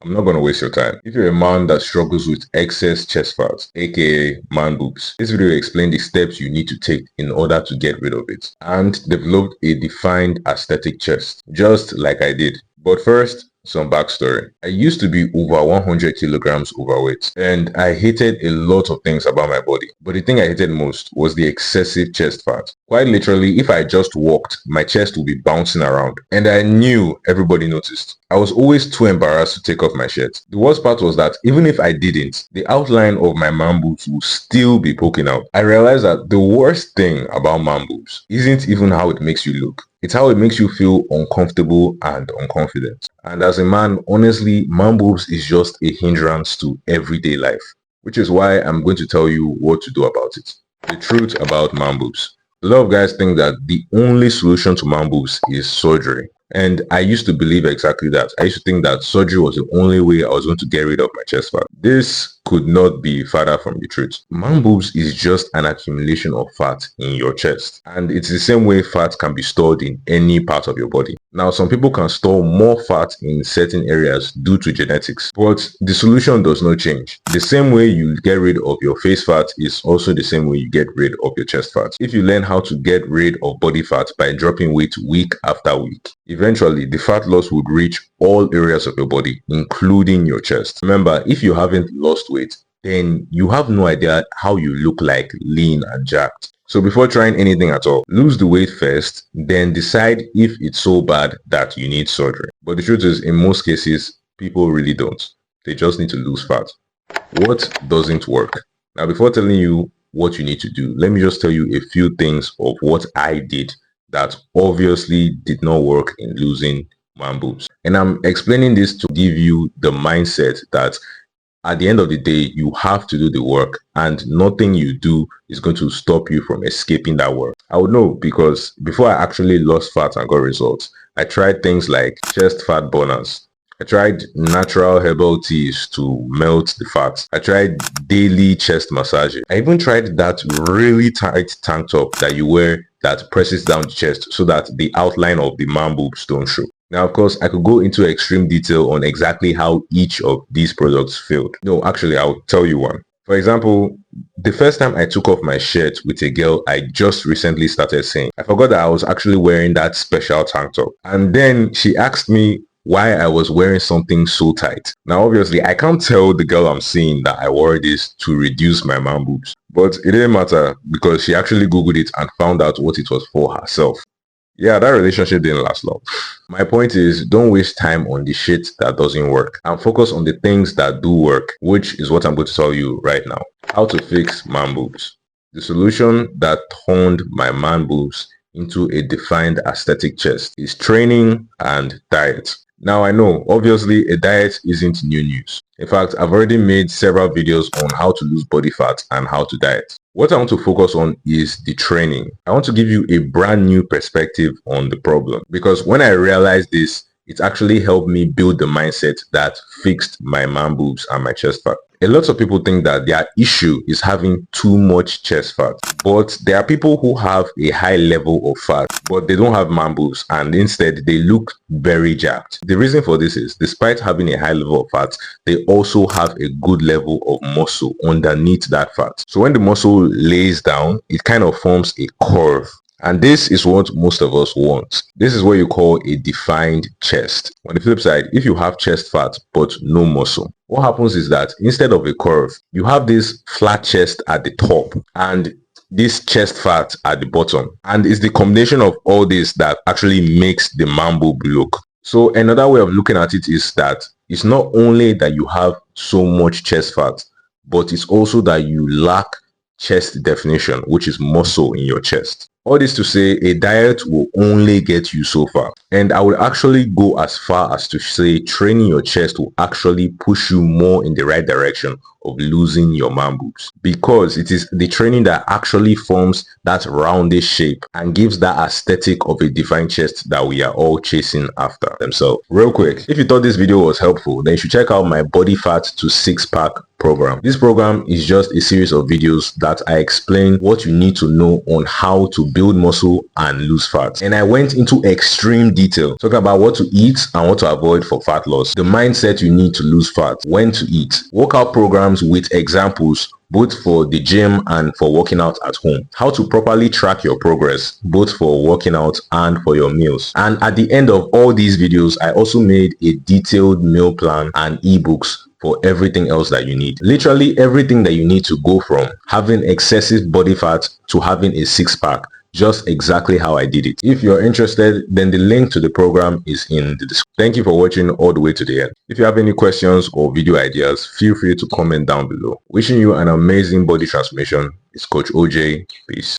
I'm not going to waste your time. If you're a man that struggles with excess chest fat, aka man boobs, this video will explain the steps you need to take in order to get rid of it and develop a defined aesthetic chest, just like I did. But first, some backstory. I used to be over 100 kilograms overweight and I hated a lot of things about my body. But the thing I hated most was the excessive chest fat. Quite literally, if I just walked, my chest would be bouncing around. And I knew everybody noticed. I was always too embarrassed to take off my shirt. The worst part was that even if I didn't, the outline of my man boobs would still be poking out. I realized that the worst thing about man boobs isn't even how it makes you look. It's how it makes you feel uncomfortable and unconfident. And as a man, honestly, man boobs is just a hindrance to everyday life, which is why I'm going to tell you what to do about it. The truth about man boobs. A lot of guys think that the only solution to man boobs is surgery. And I used to believe exactly that. I used to think that surgery was the only way I was going to get rid of my chest fat. This could not be farther from the truth. Man boobs is just an accumulation of fat in your chest. And it's the same way fat can be stored in any part of your body. Now, some people can store more fat in certain areas due to genetics, but the solution does not change. The same way you get rid of your face fat is also the same way you get rid of your chest fat. If you learn how to get rid of body fat by dropping weight week after week, eventually the fat loss would reach all areas of your body, including your chest. Remember, if you haven't lost weight, then you have no idea how you look like lean and jacked. So before trying anything at all, lose the weight first, then decide if it's so bad that you need surgery. But the truth is, in most cases, people really don't. They just need to lose fat. What doesn't work? Now, before telling you what you need to do, let me just tell you a few things of what I did that obviously did not work in losing man boobs. And I'm explaining this to give you the mindset that at the end of the day, you have to do the work and nothing you do is going to stop you from escaping that work. I would know because before I actually lost fat and got results, I tried things like chest fat burners. I tried natural herbal teas to melt the fat. I tried daily chest massages. I even tried that really tight tank top that you wear that presses down the chest so that the outline of the man boobs don't show. Now, of course, I could go into extreme detail on exactly how each of these products failed. No, actually, I'll tell you one. For example, the first time I took off my shirt with a girl I just recently started seeing, I forgot that I was actually wearing that special tank top. And then she asked me why I was wearing something so tight. Now, obviously, I can't tell the girl I'm seeing that I wore this to reduce my man boobs. But it didn't matter because she actually Googled it and found out what it was for herself. Yeah, that relationship didn't last long. My point is, don't waste time on the shit that doesn't work and focus on the things that do work, which is what I'm going to tell you right now. How to fix man boobs. The solution that turned my man boobs into a defined aesthetic chest is training and diet. Now, I know, obviously, a diet isn't new news. In fact, I've already made several videos on how to lose body fat and how to diet. What I want to focus on is the training. I want to give you a brand new perspective on the problem because when I realized this, it actually helped me build the mindset that fixed my man boobs and my chest fat. A lot of people think that their issue is having too much chest fat, but there are people who have a high level of fat, but they don't have man boobs and instead they look very jacked. The reason for this is, despite having a high level of fat, they also have a good level of muscle underneath that fat. So when the muscle lays down, it kind of forms a curve. And this is what most of us want. This is what you call a defined chest. On the flip side, if you have chest fat but no muscle, what happens is that instead of a curve, you have this flat chest at the top and this chest fat at the bottom. And it's the combination of all this that actually makes the man boob look. So another way of looking at it is that it's not only that you have so much chest fat, but it's also that you lack chest definition, which is muscle in your chest. All this to say, a diet will only get you so far. And I would actually go as far as to say training your chest will actually push you more in the right direction of losing your man boobs. Because it is the training that actually forms that roundish shape and gives that aesthetic of a defined chest that we are all chasing after themselves. Real quick, if you thought this video was helpful, then you should check out my body fat to six pack program. This program is just a series of videos that I explain what you need to know on how to build muscle and lose fat. And I went into extreme detail talking about what to eat and what to avoid for fat loss, the mindset you need to lose fat, when to eat, workout programs with examples both for the gym and for working out at home, how to properly track your progress both for working out and for your meals. And at the end of all these videos, I also made a detailed meal plan and ebooks for everything else that you need. Literally everything that you need to go from having excessive body fat to having a six-pack, just exactly how I did it. If you're interested, then the link to the program is in the description. Thank you for watching all the way to the end. If you have any questions or video ideas, feel free to comment down below. Wishing you an amazing body transformation. It's Coach OJ. Peace.